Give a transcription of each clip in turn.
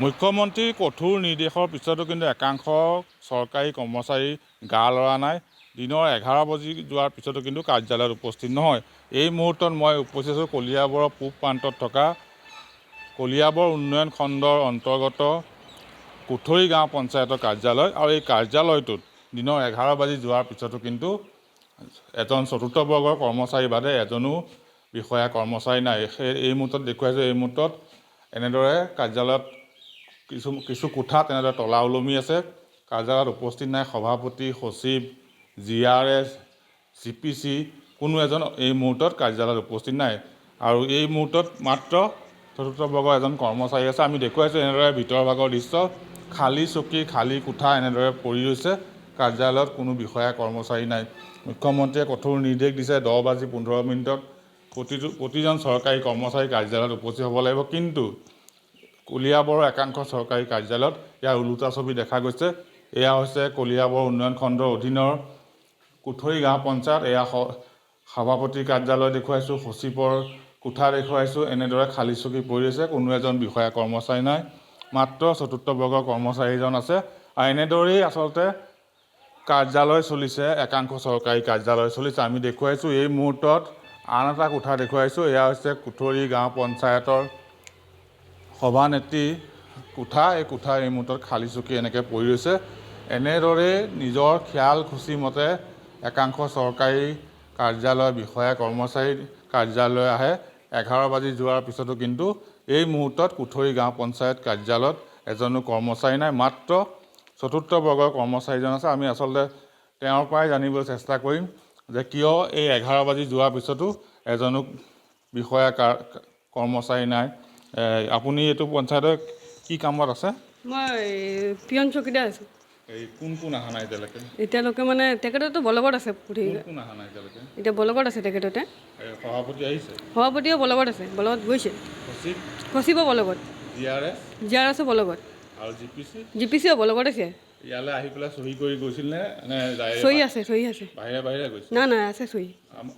মুখ্যমন্ত্ৰীৰ কঠোৰ নিৰ্দেশৰ পিছতো কিন্তু একাংশ চৰকাৰী কৰ্মচাৰী গা লৰা নাই। দিনৰ 11 বাজি যোৱাৰ পিছতো কিন্তু কাৰ্যালয়ত উপস্থিত নহয়। এই মুহূৰ্তত মই উপস্থিত আছোঁ কলিয়াবৰৰ পূব প্ৰান্তত থকা কলিয়াবৰ উন্নয়ন খণ্ডৰ অন্তৰ্গত কুঠৰি গাঁও পঞ্চায়তৰ কাৰ্যালয়। আৰু এই কাৰ্যালয়টোত দিনৰ 11 বাজি যোৱাৰ পিছতো কিন্তু এজন চতুৰ্থ বৰ্গৰ কৰ্মচাৰী বাদে এজনো বিষয়া কৰ্মচাৰী নাই। এই মুহূৰ্তত দেখুৱাইছোঁ, এই মুহূৰ্তত এনেদৰে কাৰ্যালয়ত কিছু কোঠাত এনেদৰে তলা ওলমি আছে। কাৰ্যালয়ত উপস্থিত নাই সভাপতি, সচিব, GRS, CPC, কোনো এজন এই মুহূৰ্তত কাৰ্যালয়ত উপস্থিত নাই। আৰু এই মুহূৰ্তত মাত্ৰ চতুৰ্থ বৰ্গৰ এজন কৰ্মচাৰী আছে। আমি দেখুৱাইছোঁ এনেদৰে ভিতৰৰ ভাগৰ দৃশ্য, খালী চকী, খালী কোঠা এনেদৰে পৰি ৰৈছে। কাৰ্যালয়ত কোনো বিষয়া কৰ্মচাৰী নাই। মুখ্যমন্ত্ৰীয়ে কঠোৰ নিৰ্দেশ দিছে 10 বাজি 15 মিনিটত প্ৰতিজন চৰকাৰী কৰ্মচাৰী কাৰ্যালয়ত উপস্থিত হ'ব লাগিব। কিন্তু কলিয়াবৰৰ একাংশ চৰকাৰী কাৰ্যালয়ত ইয়াৰ ওলোটা ছবি দেখা গৈছে। এয়া হৈছে কলিয়াবৰ উন্নয়ন খণ্ডৰ অধীনৰ কুঠৰি গাঁও পঞ্চায়ত। এয়া সভাপতিৰ কাৰ্যালয় দেখুৱাইছোঁ, সচিবৰ কোঠা দেখুৱাইছোঁ। এনেদৰে খালী চকী পৰি আছে, কোনো এজন বিষয়া কৰ্মচাৰী নাই, মাত্ৰ চতুৰ্থ বৰ্গৰ কৰ্মচাৰীজন আছে। আৰু এনেদৰেই আচলতে কাৰ্যালয় চলিছে, একাংশ চৰকাৰী কাৰ্যালয় চলিছে। আমি দেখুৱাইছোঁ এই মুহূৰ্তত আন এটা কোঠা দেখুৱাইছোঁ। এয়া হৈছে কুঠৰি গাঁও পঞ্চায়তৰ সভানেত্ৰী কোঠা। এই কোঠা এই মুহূৰ্তত খালী চকী এনেকৈ পৰি ৰৈছে। এনেদৰে নিজৰ খেয়াল খুচি মতে একাংশ চৰকাৰী কাৰ্যালয় বিষয়া কৰ্মচাৰী কাৰ্যালয় আহে। 11 বাজি যোৱাৰ পিছতো কিন্তু এই মুহূৰ্তত কুঠৰি গাঁও পঞ্চায়ত কাৰ্যালয়ত এজনো কৰ্মচাৰী নাই, মাত্ৰ চতুৰ্থ বৰ্গৰ কৰ্মচাৰীজন আছে। আমি আচলতে তেওঁৰ পৰাই জানিবলৈ চেষ্টা কৰিম যে কিয় এই 11 বাজি যোৱাৰ পিছতো এজনো বিষয়া কৰ্মচাৰী নাই। আপুনি এইটো পঞ্চায়তৰ কি কামত আছে? মই পিয়ন চকীদাৰ আছোঁ। এই কোন অহা নাই এতিয়ালৈকে? এতিয়ালৈকে মানে তেখেততো বলবৎ আছে। কোন অহা নাই এতিয়ালৈকে? এতিয়া বলবৎ আছে তেখেততে। সভাপতি আহিছে? সভাপতিও বলবৎ আছে, বলবৎ গৈছে। সচিবো বলবৎ, GRSও বলবৎ, আৰু GPCও বলবৎ আছে। ইয়ালৈ আহি পেলাই চহী কৰি গৈছিল নে? চহী আছে, চহী আছে। বাহিৰে গৈছে? না আছে চহী।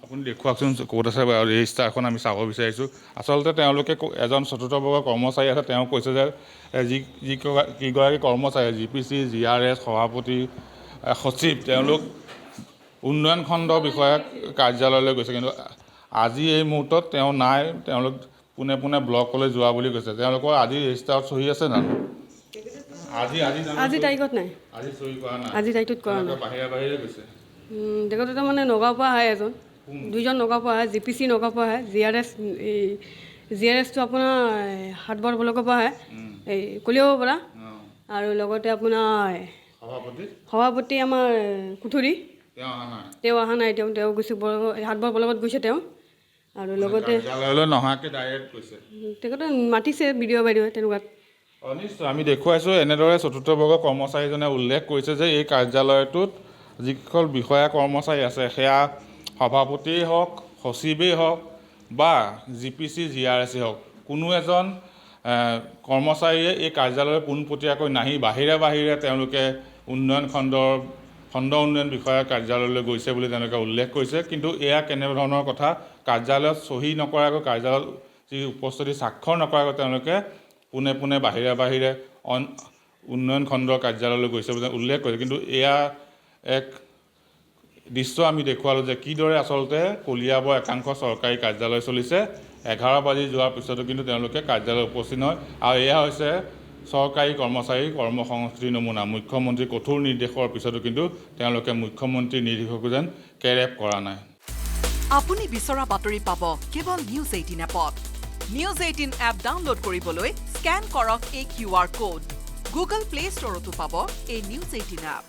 আপুনি দেখুৱাওকচোন ক'ত আছে ৰেজিষ্টাৰখন, আমি চাব বিচাৰিছোঁ। আচলতে তেওঁলোকে এজন চতুৰ্থ বৰ্গৰ কৰ্মচাৰী আছে। তেওঁ কৈছে যে যিগৰাকী কৰ্মচাৰী GPC, GRS, সভাপতি, সচিব, তেওঁলোক উন্নয়ন খণ্ড বিষয়া কাৰ্যালয়লৈ গৈছে। কিন্তু আজি এই মুহূৰ্তত তেওঁ নাই। তেওঁলোক পোনে পোনে ব্লকলৈ যোৱা বুলি কৈছে। তেওঁলোকৰ আজি ৰেজিষ্টাৰত চহী আছে জানো? আজি তাৰিখত নাই। আজি চহী কৰা নাই? আজি তাৰিখটোত কৰা নাই। বাহিৰে গৈছে? তেখেতে মানে নগাঁৱৰ পৰা আহে এজন, দুইজন নগাঁৱৰ পৰা আহে। GPC নগাঁৱৰ পৰা আহে, GRSটো আপোনাৰ হাটবৰ ব্লকৰ পৰা আহে, এই কলিয়াবৰ পৰা। আৰু লগতে আপোনাৰ সভাপতি আমাৰ কুঠৰি, তেওঁ অহা নাই। তেওঁ গৈছে হাটবৰ ব্লকত গৈছে তেওঁ। আৰু লগতে তেখেতে মাতিছে BDO বাইদেৱে তেনেকুৱাত। নিশ্চয় আমি দেখুৱাইছোঁ। এনেদৰে চতুৰ্থ বৰ্গৰ কৰ্মচাৰীজনে উল্লেখ কৰিছে যে এই কাৰ্যালয়টোত যিসকল বিষয়া কৰ্মচাৰী আছে, সেয়া সভাপতিয়েই হওক, সচিবেই হওক বা GPC, GRSেই হওক, কোনো এজন কৰ্মচাৰীয়ে এই কাৰ্যালয়লৈ পোনপটীয়াকৈ নাহি বাহিৰে তেওঁলোকে উন্নয়ন খণ্ড উন্নয়ন বিষয়াৰ কাৰ্যালয়লৈ গৈছে বুলি তেওঁলোকে উল্লেখ কৰিছে। কিন্তু এয়া কেনেধৰণৰ কথা? কাৰ্যালয়ত চহী নকৰাকৈ, কাৰ্যালয়ত যি উপস্থিতি স্বাক্ষৰ নকৰাকৈ তেওঁলোকে পোনে পোনে বাহিৰে উন্নয়ন খণ্ডৰ কাৰ্যালয়লৈ গৈছে বুলি উল্লেখ কৰিছে। কিন্তু এয়া এক দৃশ্য আমি দেখুৱালোঁ যে কিদৰে আচলতে কলিয়াবৰ একাংশ চৰকাৰী কাৰ্যালয় চলিছে। 11 বাজি যোৱাৰ পিছতো কিন্তু তেওঁলোকে কাৰ্যালয়ত উপস্থিত নহয়। আৰু এয়া হৈছে চৰকাৰী কৰ্মচাৰী কৰ্মসংস্কৃতিৰ নমুনা। মুখ্যমন্ত্ৰীৰ কঠোৰ নিৰ্দেশৰ পিছতো কিন্তু তেওঁলোকে মুখ্যমন্ত্ৰীৰ নিৰ্দেশকো যেন কেৰেপ কৰা নাই। আপুনি বিচৰা বাতৰি পাব কেৱল নিউজ 18 এপত। নিউজ 18 এপ ডাউনলোড কৰিবলৈ স্কেন কৰক এই QR কোড। গুগল প্লে ষ্টৰতো পাব এই নিউজ 18 এপ।